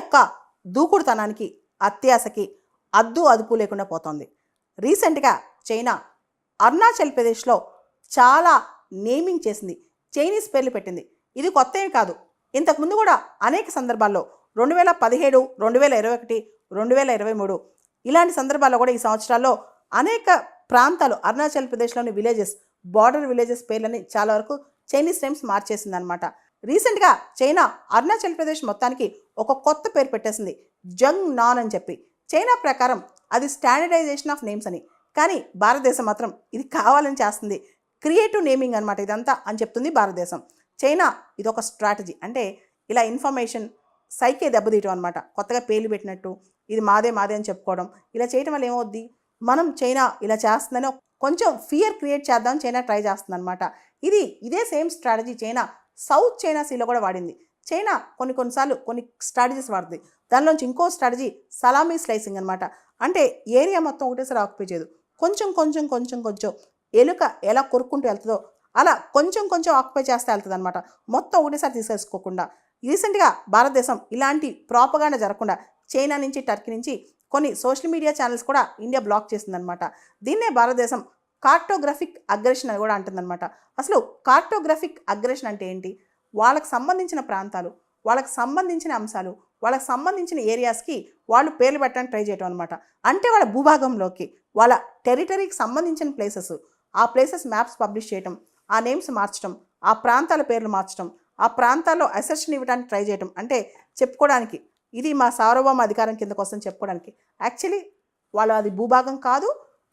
యొక్క దూకుడుతనానికి, అత్యాశకి అద్దు అదుపు లేకుండా పోతోంది. రీసెంట్గా చైనా అరుణాచల్ ప్రదేశ్లో చాలా నేమింగ్ చేసింది, చైనీస్ పేర్లు పెట్టింది. ఇది కొత్త ఏమి కాదు. ఇంతకుముందు కూడా అనేక సందర్భాల్లో 2017, 2021, 2023 ఇలాంటి సందర్భాల్లో కూడా ఈ సంవత్సరాల్లో అనేక ప్రాంతాలు అరుణాచల్ ప్రదేశ్లోని విలేజెస్, బార్డర్ విలేజెస్ పేర్లని చాలా వరకు చైనీస్ నేమ్స్ మార్చేసిందనమాట. రీసెంట్గా చైనా అరుణాచల్ ప్రదేశ్ మొత్తానికి ఒక కొత్త పేరు పెట్టేసింది, జంగ్ నాన్ అని చెప్పి. చైనా ప్రకారం అది స్టాండర్డైజేషన్ ఆఫ్ నేమ్స్ అని, కానీ భారతదేశం మాత్రం ఇది కావాలని చేస్తుంది, క్రియేటివ్ నేమింగ్ అనమాట ఇదంతా అని చెప్తుంది భారతదేశం. చైనా ఇదొక స్ట్రాటజీ, అంటే ఇలా ఇన్ఫర్మేషన్ సైకే దెబ్బతీయటం అనమాట. కొత్తగా పేర్లు పెట్టినట్టు ఇది మాదే మాదే అని చెప్పుకోవడం, ఇలా చేయటం వల్ల ఏమవుద్ది, మనం చైనా ఇలా చేస్తుందని కొంచెం ఫియర్ క్రియేట్ చేద్దామని చైనా ట్రై చేస్తుంది అనమాట. ఇదే same strategy China South China సీలో కూడా వాడింది. చైనా కొన్నిసార్లు కొన్ని స్ట్రాటజీస్ వాడుతుంది. దానిలోంచి ఇంకో స్ట్రాటజీ సలామీ స్లైసింగ్ అనమాట. అంటే ఏరియా మొత్తం ఒకటేసారి ఆక్యుపై చేయదు, కొంచెం కొంచెం కొంచెం కొంచెం ఎలుక ఎలా కొరుక్కుంటూ వెళ్తుందో అలా కొంచెం కొంచెం ఆక్యుపై చేస్తే వెళ్తుంది అనమాట, మొత్తం ఒకటేసారి తీసేసుకోకుండా. రీసెంట్గా భారతదేశం ఇలాంటి ప్రాపగాండా జరగకుండా చైనా నుంచి, టర్కీ నుంచి కొన్ని సోషల్ మీడియా ఛానల్స్ కూడా ఇండియా బ్లాక్ చేసిందనమాట. దీన్నే భారతదేశం కార్టోగ్రఫిక్ అగ్రెషన్ అని కూడా అంటుందన్నమాట. అసలు కార్టోగ్రఫిక్ అగ్రెషన్ అంటే ఏంటి? వాళ్ళకి సంబంధించిన ప్రాంతాలు, వాళ్ళకి సంబంధించిన అంశాలు, వాళ్ళకి సంబంధించిన ఏరియాస్కి వాళ్ళు పేర్లు పెట్టడానికి ట్రై చేయటం అనమాట. అంటే వాళ్ళ భూభాగంలోకి, వాళ్ళ టెరిటరీకి సంబంధించిన ప్లేసెస్, ఆ ప్లేసెస్ మ్యాప్స్ పబ్లిష్ చేయటం, ఆ నేమ్స్ మార్చడం, ఆ ప్రాంతాల పేర్లు మార్చడం, ఆ ప్రాంతాల్లో అసెర్షన్ ఇవ్వడానికి ట్రై చేయటం, అంటే చెప్పుకోవడానికి ఇది మా సార్వభౌమ అధికారం కిందకు వస్తుందని చెప్పుకోవడానికి. యాక్చువల్లీ వాళ్ళ అది భూభాగం కాదు,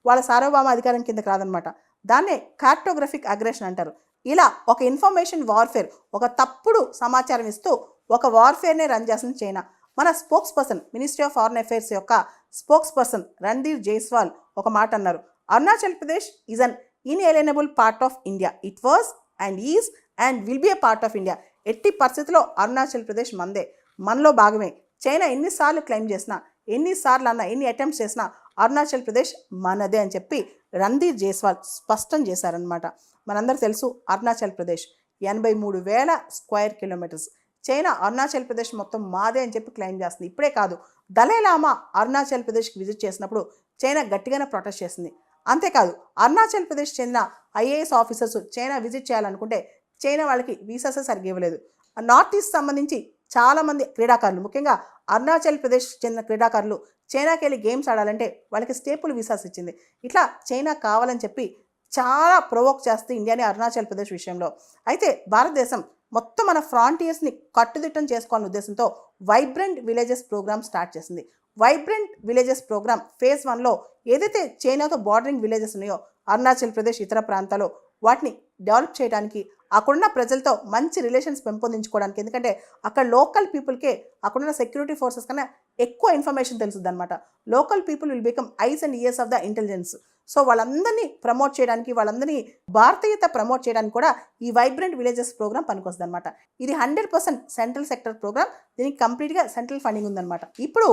వాళ్ళ సార్వభౌమ అధికారం కిందకు రాదనమాట. దాన్నే కార్టోగ్రఫిక్ అగ్రెషన్ అంటారు. ఇలా ఒక ఇన్ఫర్మేషన్ వార్ఫేర్, ఒక తప్పుడు సమాచారం ఇస్తూ ఒక వార్ఫేర్నే రన్ చేస్తుంది చైనా. మన spokesperson, ministry of foreign affairs యొక్క స్పోక్స్ పర్సన్ రణ్ధీర్ జైస్వాల్ ఒక మాట అన్నారు, Arunachal Pradesh is an inalienable part of India. It was and is and will be a part of India. ఎట్టి పరిస్థితిలో అరుణాచల్ ప్రదేశ్ మందే, మనలో భాగమే. చైనా ఎన్నిసార్లు క్లెయిమ్ చేసినా, ఎన్నిసార్లు అన్నా, ఎన్ని అటెంప్ట్స్ చేసినా అరుణాచల్ ప్రదేశ్ మనదే అని చెప్పి రణ్ధీర్ జైస్వాల్ స్పష్టం చేశారనమాట. మనందరూ తెలుసు Arunachal Pradesh 83,000 square kilometres. China Arunachal Pradesh మొత్తం మాదే అని చెప్పి క్లెయిమ్ చేస్తుంది. ఇప్పుడే కాదు, దలైలామా అరుణాచల్ ప్రదేశ్కి విజిట్ చేసినప్పుడు చైనా గట్టిగానే ప్రొటెస్ట్ చేసింది. అంతేకాదు, అరుణాచల్ ప్రదేశ్ చెందిన ఐఏఎస్ ఆఫీసర్స్ చైనా విజిట్ చేయాలనుకుంటే చైనా వాళ్ళకి వీసాసే సరిగ్గా ఇవ్వలేదు. నార్త్ ఈస్ట్ సంబంధించి చాలామంది క్రీడాకారులు, ముఖ్యంగా అరుణాచల్ ప్రదేశ్ చెందిన క్రీడాకారులు చైనాకి వెళ్ళి గేమ్స్ ఆడాలంటే వాళ్ళకి స్టేపుల్ వీసాస్ ఇచ్చింది. ఇట్లా చైనా కావాలని చెప్పి చాలా ప్రొవోక్ చేస్తే ఇండియాని అరుణాచల్ ప్రదేశ్ విషయంలో. అయితే భారతదేశం మొత్తం మన ఫ్రాంటియర్స్ని కట్టుదిట్టం చేసుకోవాలనే ఉద్దేశంతో వైబ్రెంట్ విలేజెస్ ప్రోగ్రామ్ స్టార్ట్ చేసింది. వైబ్రెంట్ విలేజెస్ ప్రోగ్రామ్ ఫేజ్ 1లో ఏదైతే చైనాతో బార్డరింగ్ విలేజెస్ ఉన్నాయో అరుణాచల్ ప్రదేశ్ ఇతర ప్రాంతాల్లో, వాటిని డెవలప్ చేయడానికి, అక్కడున్న ప్రజలతో మంచి రిలేషన్స్ పెంపొందించుకోవడానికి. ఎందుకంటే అక్కడ లోకల్ పీపుల్కే అక్కడున్న సెక్యూరిటీ ఫోర్సెస్ కన్నా ఎక్కువ ఇన్ఫర్మేషన్ తెలుస్తుంది అనమాట. Local people will become ice and years of the intelligence. So వాళ్ళందరినీ ప్రమోట్ చేయడానికి, వాళ్ళందరినీ భారతీయత ప్రమోట్ చేయడానికి కూడా ఈ వైబ్రెంట్ విలేజెస్ ప్రోగ్రామ్ పనికొస్తుంది అనమాట. ఇది 100% సెంట్రల్ సెక్టర్ ప్రోగ్రామ్, దీనికి కంప్లీట్గా సెంట్రల్ ఫండింగ్ ఉందన్నమాట. ఇప్పుడు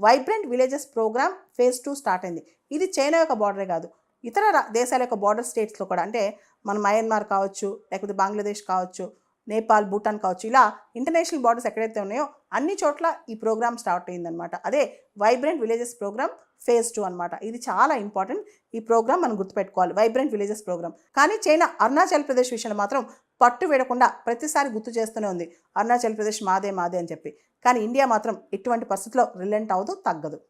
vibrant villages program phase 2 start అయింది. ఇది చైనా యొక్క బార్డరే కాదు, ఇతర దేశాల యొక్క బార్డర్ స్టేట్స్లో కూడా, అంటే మన మయన్మార్ కావచ్చు, లేకపోతే బంగ్లాదేశ్ కావచ్చు, నేపాల్, భూటాన్ కావచ్చు, ఇలా ఇంటర్నేషనల్ బార్డర్స్ ఎక్కడైతే ఉన్నాయో అన్ని చోట్ల ఈ ప్రోగ్రామ్ స్టార్ట్ అయిందనమాట. అదే వైబ్రెంట్ విలేజెస్ ప్రోగ్రామ్ ఫేజ్ 2 అనమాట. ఇది చాలా ఇంపార్టెంట్. ఈ ప్రోగ్రామ్ మనం గుర్తుపెట్టుకోవాలి, వైబ్రెంట్ విలేజెస్ ప్రోగ్రామ్. కానీ చైనా అరుణాచల్ ప్రదేశ్ విషయంలో మాత్రం పట్టు వేయకుండా ప్రతిసారి గుర్తు చేస్తూనే ఉంది, అరుణాచల్ ప్రదేశ్ మాదే మాదే అని చెప్పి. కానీ ఇండియా మాత్రం ఎటువంటి పరిస్థితుల్లో రిలెంట్ అవ్వదు, తగ్గదు.